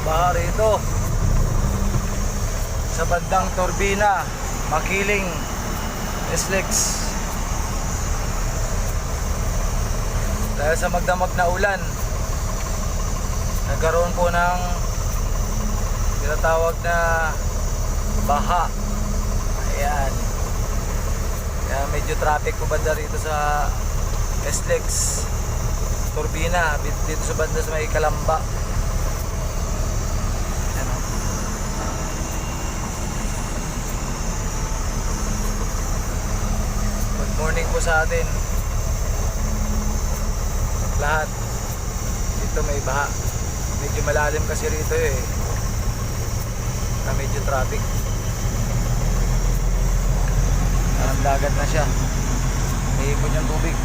baha rito sa bandang Turbina, Makiling, SLEX. Dahil sa magdamag na ulan, nagkaroon po ng tinatawag na baha. Ayan. Kaya medyo traffic po banda rito sa SLEX Turbina, dito sa banda sa may Kalamba. Ayan. Good morning po sa atin lahat. Dito may baha, medyo malalim kasi rito na medyo traffic. Parang dagat na siya, may ipon yung tubig.